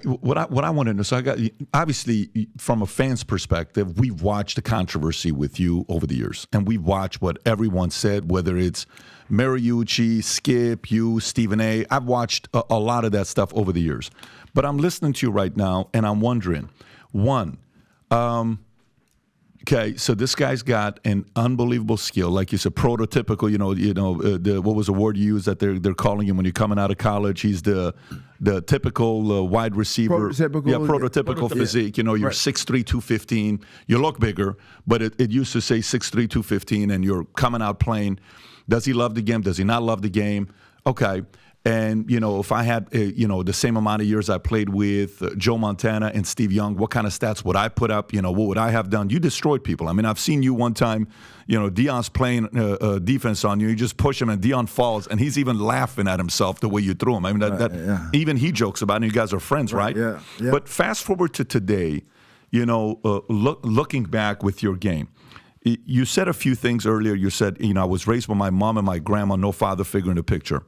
What I want to know, so I got, obviously, from a fan's perspective, we've watched the controversy with you over the years, and we've watched what everyone said, whether it's Mariucci, Skip, you, Stephen A. I've watched a lot of that stuff over the years. But I'm listening to you right now, and I'm wondering, one, okay, so this guy's got an unbelievable skill, like you said, prototypical. What was the word you used that they're calling him when you're coming out of college? He's the typical wide receiver, prototypical physique. You're right. 6'3", 215. You look bigger, but it used to say 6'3", 215, and you're coming out playing. Does he love the game? Does he not love the game? Okay. And, if I had, the same amount of years I played with Joe Montana and Steve Young, what kind of stats would I put up? What would I have done? You destroyed people. I mean, I've seen you one time, Deion's playing defense on you. You just push him and Deion falls, and he's even laughing at himself the way you threw him. I mean, even he jokes about it, and you guys are friends, right? Yeah. But fast forward to today, looking back with your game. You said a few things earlier. You said, I was raised by my mom and my grandma, no father figure in the picture.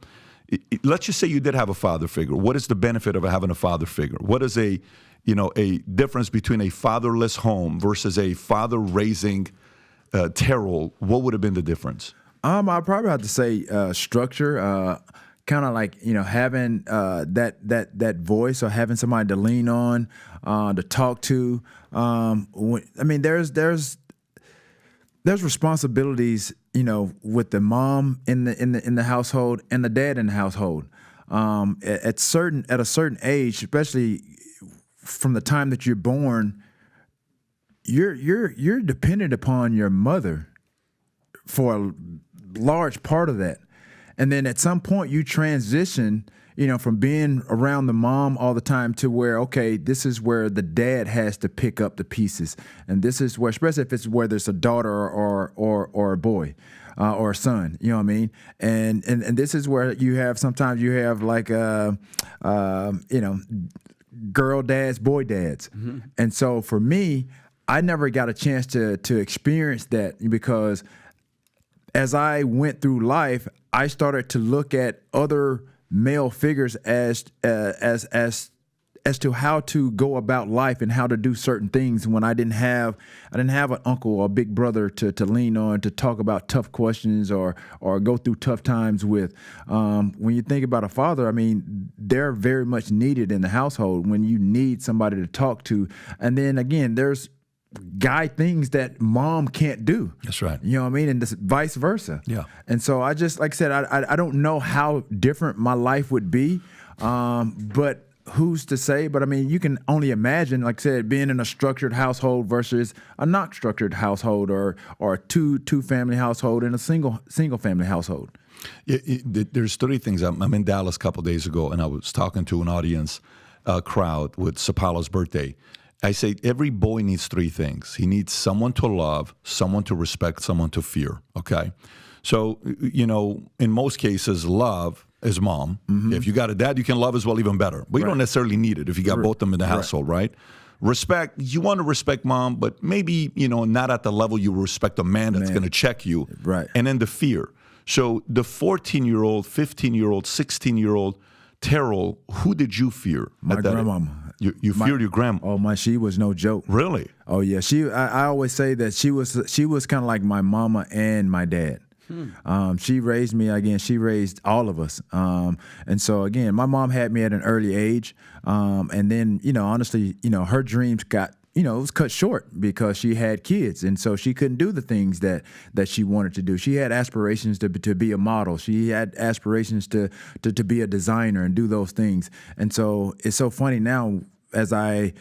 Let's just say you did have a father figure. What is the benefit of having a father figure? What is a difference between a fatherless home versus a father raising Terrell? What would have been the difference? I probably have to say structure. Kind of like having that voice or having somebody to lean on, to talk to. There's responsibilities, with the mom in the household and the dad in the household. At a certain age, especially from the time that you're born, you're dependent upon your mother for a large part of that. And then at some point you transition, from being around the mom all the time to where, okay, this is where the dad has to pick up the pieces. And this is where, especially if it's whether it's a daughter or a boy or a son, you know what I mean? And this is where sometimes you have like, girl dads, boy dads. Mm-hmm. And so for me, I never got a chance to experience that because as I went through life, I started to look at other male figures as to how to go about life and how to do certain things when I didn't have an uncle or a big brother to lean on to talk about tough questions or go through tough times with. When you think about a father, I mean, they're very much needed in the household when you need somebody to talk to. And then again, there's guy things that mom can't do. That's right. You know what I mean? And this, vice versa. Yeah. And so I just, like I said, I don't know how different my life would be, but who's to say? But I mean, you can only imagine, like I said, being in a structured household versus a not structured household or a two family household and a single family household. Yeah, there's three things. I'm in Dallas a couple of days ago, and I was talking to an audience crowd with Sapala's birthday. I say every boy needs three things. He needs someone to love, someone to respect, someone to fear, okay? So, in most cases, love is mom. Mm-hmm. If you got a dad you can love as well, even better. But you don't necessarily need it if you got both of them in the household, right? Respect, you want to respect mom, but maybe, not at the level you respect a man that's going to check you. Right. And then the fear. So the 14-year-old, 15-year-old, 16-year-old Terrell, who did you fear? My grandmama. You feared your grandma? Oh, she was no joke. Really? Oh yeah, I always say that she was kind of like my mama and my dad. She raised me again. She raised all of us. And so again, my mom had me at an early age. And then honestly, her dreams got it was cut short because she had kids, and so she couldn't do the things that she wanted to do. She had aspirations to be a model. She had aspirations to be a designer and do those things. And so it's so funny now as I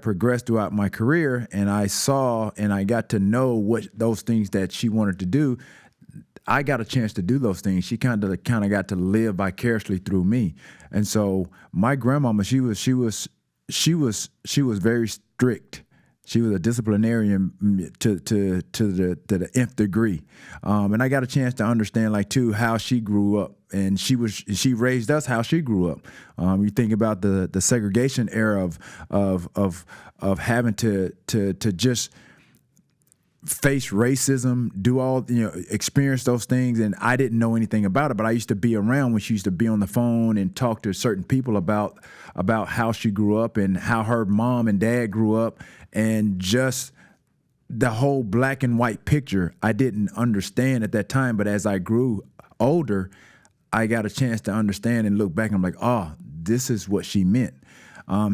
progressed throughout my career, and I saw and I got to know what those things that she wanted to do. I got a chance to do those things. She kind of got to live vicariously through me. And so my grandmama, she was very strict. She was a disciplinarian to the nth degree, and I got a chance to understand how she grew up, and she raised us how she grew up. You think about the segregation era of having to just face racism, experience those things, and I didn't know anything about it. But I used to be around when she used to be on the phone and talk to certain people about how she grew up and how her mom and dad grew up, and just the whole black and white picture I didn't understand at that time. But as I grew older, I got a chance to understand and look back, and I'm like, oh, this is what she meant.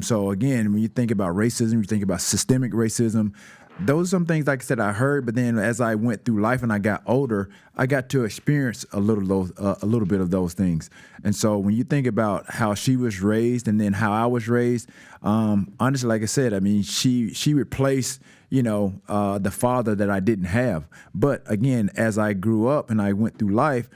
So again, when you think about racism, you think about systemic racism. Those are some things, like I said, I heard. But then as I went through life and I got older, I got to experience a little bit of those things. And so when you think about how she was raised and then how I was raised, honestly, like I said, I mean, she replaced the father that I didn't have. But again, as I grew up and I went through life,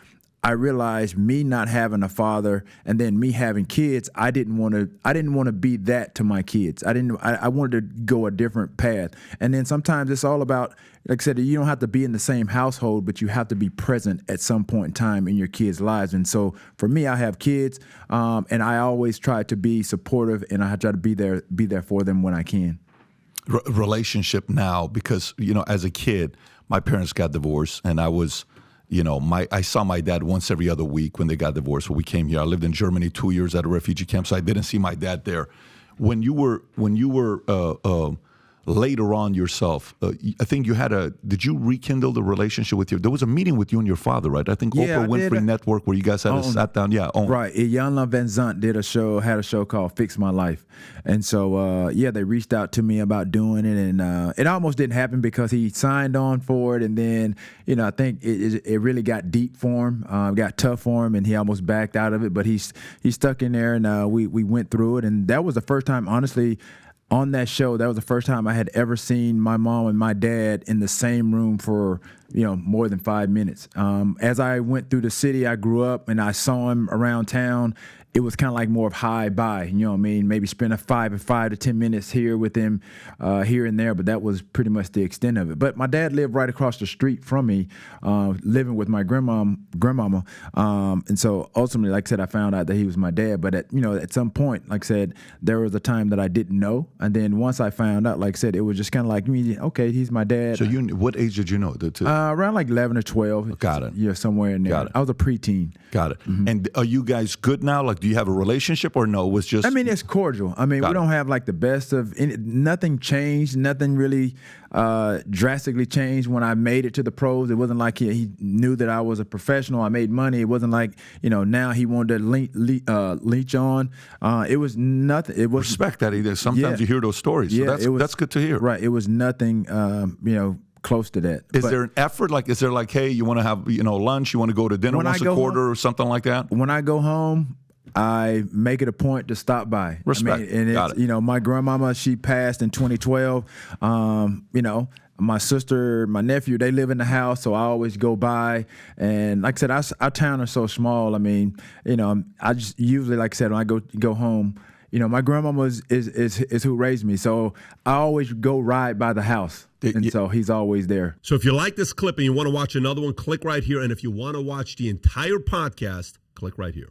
I realized me not having a father and then me having kids, I didn't want to be that to my kids. I wanted to go a different path. And then sometimes it's all about, like I said, you don't have to be in the same household, but you have to be present at some point in time in your kids' lives. And so for me, I have kids, and I always try to be supportive, and I try to be there for them when I can. Relationship now, because as a kid, my parents got divorced, and I was. I saw my dad once every other week when they got divorced. When we came here, I lived in Germany 2 years at a refugee camp, so I didn't see my dad there. When you were later on yourself, I think did you rekindle the relationship with there was a meeting with you and your father, right? I think Oprah Winfrey Network where you guys had sat down. Yeah. Right. Iyanla Van Zant had a show called Fix My Life. And so, they reached out to me about doing it, and it almost didn't happen because he signed on for it. And then, I think it really got deep for him, got tough for him, and he almost backed out of it. But he stuck in there, and we went through it. And that was the first time, honestly, on that show, that was the first time I had ever seen my mom and my dad in the same room for, more than 5 minutes. As I went through the city, I grew up and I saw him around town. It was kind of like more of hi bye, you know what I mean? Maybe spend 5 to 10 minutes here with him, here and there, but that was pretty much the extent of it. But my dad lived right across the street from me, living with my grandmama. And so ultimately, like I said, I found out that he was my dad. But at some point, like I said, there was a time that I didn't know. And then once I found out, like I said, it was just kind of like, okay, he's my dad. So what age did you know? Around like 11 or 12. Got it. Yeah, somewhere in there. Got it. I was a preteen. Got it. Mm-hmm. And are you guys good now? Like, do you have a relationship or no? It was just. I mean, it's cordial. I mean, we don't have like the best of nothing changed. Nothing really drastically changed when I made it to the pros. It wasn't like he knew that I was a professional. I made money. It wasn't like now he wanted to leech on. It was nothing. It was respect that either. Sometimes you hear those stories. So that's good to hear. Right. It was nothing. Close to that. Is there an effort? Like, is there like, hey, you want to have lunch? You want to go to dinner once a quarter or something like that? When I go home, I make it a point to stop by. Respect. And it's, my grandmama, she passed in 2012. My sister, my nephew, they live in the house, so I always go by. And like I said, our town is so small. I mean, I just usually, like I said, when I go home, my grandmama is who raised me, so I always go ride by the house, and so he's always there. So if you like this clip and you want to watch another one, click right here. And if you want to watch the entire podcast, click right here.